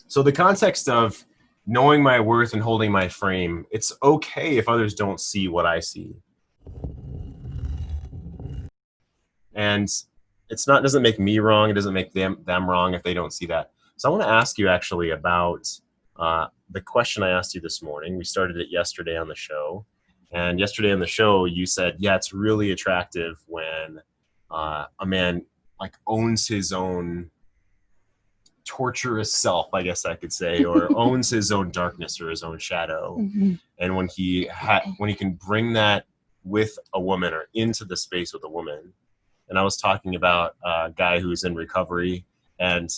So the context of knowing my worth and holding my frame, it's okay if others don't see what I see. And it's not doesn't make me wrong. It doesn't make them wrong if they don't see that. So I want to ask you actually about the question I asked you this morning. We started it yesterday on the show, and yesterday on the show you said, yeah, it's really attractive when a man like owns his own torturous self, I guess I could say, or owns his own darkness or his own shadow. Mm-hmm. And when when he can bring that with a woman or into the space with a woman. And I was talking about a guy who's in recovery and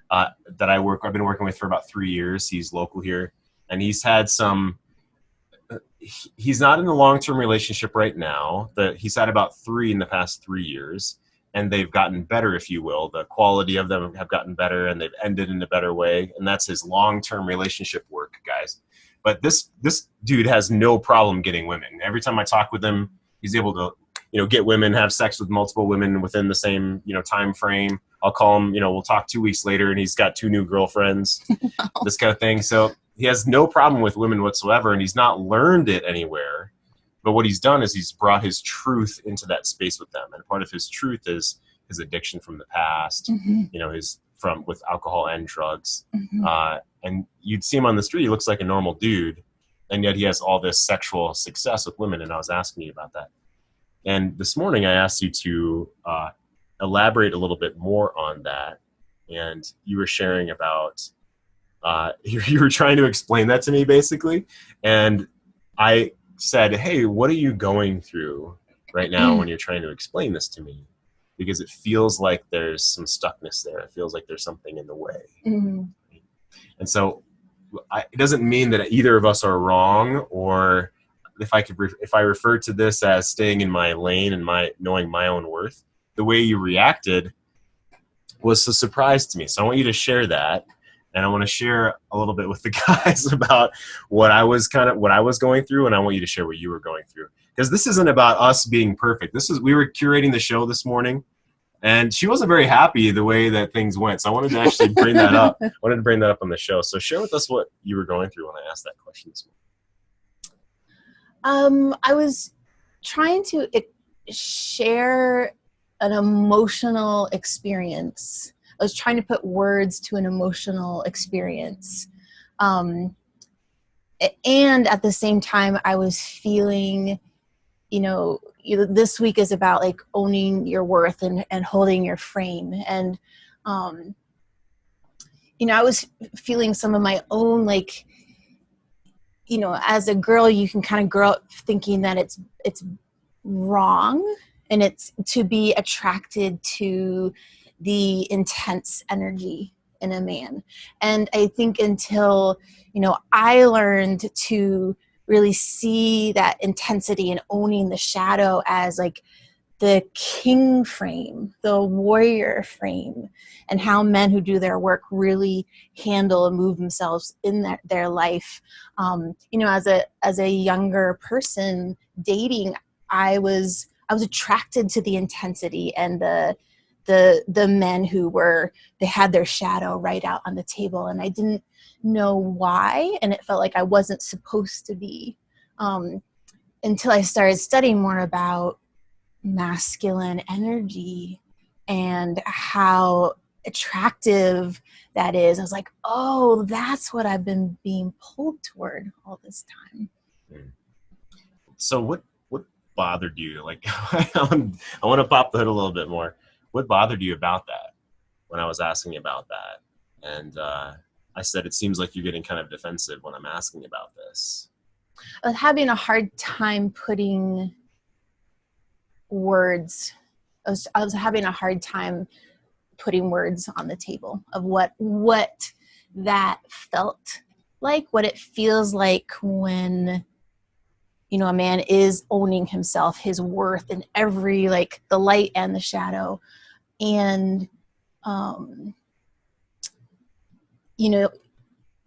that I've been working with for about 3 years. He's local here, and he's had some. He's not in a long-term relationship right now. He's had about 3 in the past 3 years, and they've gotten better, if you will. The quality of them have gotten better, and they've ended in a better way. And that's his long-term relationship work, guys. But this dude has no problem getting women. Every time I talk with him, he's able to get women, have sex with multiple women within the same time frame. I'll call him, we'll talk 2 weeks later, and he's got 2 new girlfriends, this kind of thing. So he has no problem with women whatsoever, and he's not learned it anywhere. But what he's done is he's brought his truth into that space with them, and part of his truth is his addiction from the past, his with alcohol and drugs. And you'd see him on the street; he looks like a normal dude, and yet he has all this sexual success with women. And I was asking you about that. And this morning I asked you to elaborate a little bit more on that. And you were sharing about, you were trying to explain that to me basically. And I said, hey, what are you going through right now when you're trying to explain this to me? Because it feels like there's some stuckness there. It feels like there's something in the way. Mm-hmm. And so it doesn't mean that either of us are wrong, or if I refer to this as staying in my lane and knowing my own worth, the way you reacted was a surprise to me. So I want you to share that, and I want to share a little bit with the guys about what I was going through, and I want you to share what you were going through, because this isn't about us being perfect. We were curating the show this morning, and she wasn't very happy the way that things went. So I wanted to actually bring that up. I wanted to bring that up on the show. So share with us what you were going through when I asked that question this morning. I was trying to share an emotional experience. I was trying to put words to an emotional experience. And at the same time, I was feeling, this week is about like owning your worth and holding your frame. And, I was feeling some of my own, as a girl, you can kind of grow up thinking that it's wrong, and it's to be attracted to the intense energy in a man. And I think until, I learned to really see that intensity and owning the shadow as like the king frame, the warrior frame, and how men who do their work really handle and move themselves in their life. As a younger person dating, I was attracted to the intensity and the men who they had their shadow right out on the table, and I didn't know why, and it felt like I wasn't supposed to be, until I started studying more about masculine energy and how attractive that is. I was like, oh, that's what I've been being pulled toward all this time. So what bothered you? Like, I want to pop the hood a little bit more. What bothered you about that when I was asking about that? And I said, it seems like you're getting kind of defensive when I'm asking about this. I was having a hard time putting words. I was having a hard time putting words on the table of what that felt like, what it feels like when, a man is owning himself, his worth in every, like the light and the shadow. And,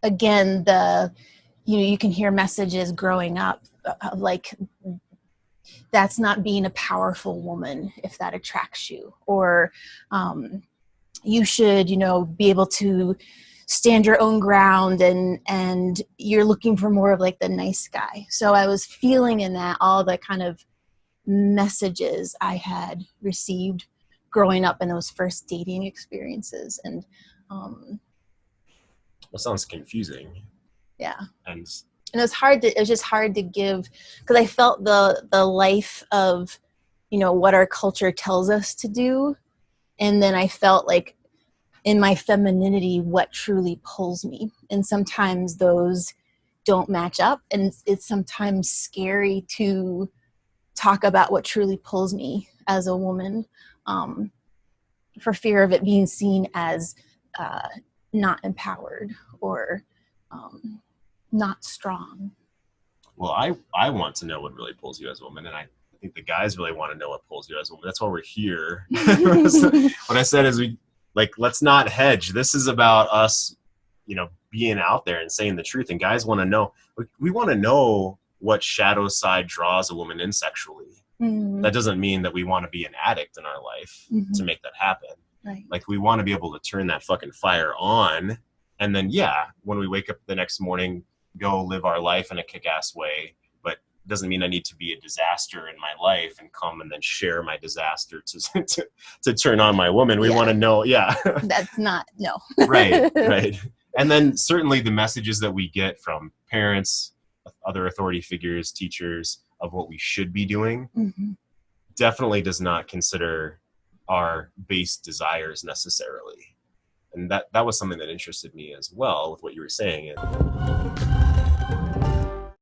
again, you can hear messages growing up like, that's not being a powerful woman if that attracts you, or you should, be able to stand your own ground, and you're looking for more of like the nice guy. So I was feeling in that all the kind of messages I had received growing up in those first dating experiences. And Well, sounds confusing. yeah. And it was just hard to give, because I felt the life of, what our culture tells us to do. And then I felt like in my femininity, what truly pulls me. And sometimes those don't match up. And it's sometimes scary to talk about what truly pulls me as a woman, for fear of it being seen as not empowered or not strong. well, I want to know what really pulls you as a woman, and I think the guys really want to know what pulls you as a woman. That's why we're here. What I said is let's not hedge. This is about us, being out there and saying the truth. And guys want to know. We want to know what shadow side draws a woman in sexually. Mm-hmm. That doesn't mean that we want to be an addict in our life to make that happen. Right. Like, we want to be able to turn that fucking fire on, and then when we wake up the next morning, go live our life in a kick-ass way. But it doesn't mean I need to be a disaster in my life and come and then share my disaster to turn on my woman. We want to know. That's not, no. Right. And then certainly the messages that we get from parents, other authority figures, teachers, of what we should be doing, definitely does not consider our base desires necessarily. And that was something that interested me as well with what you were saying.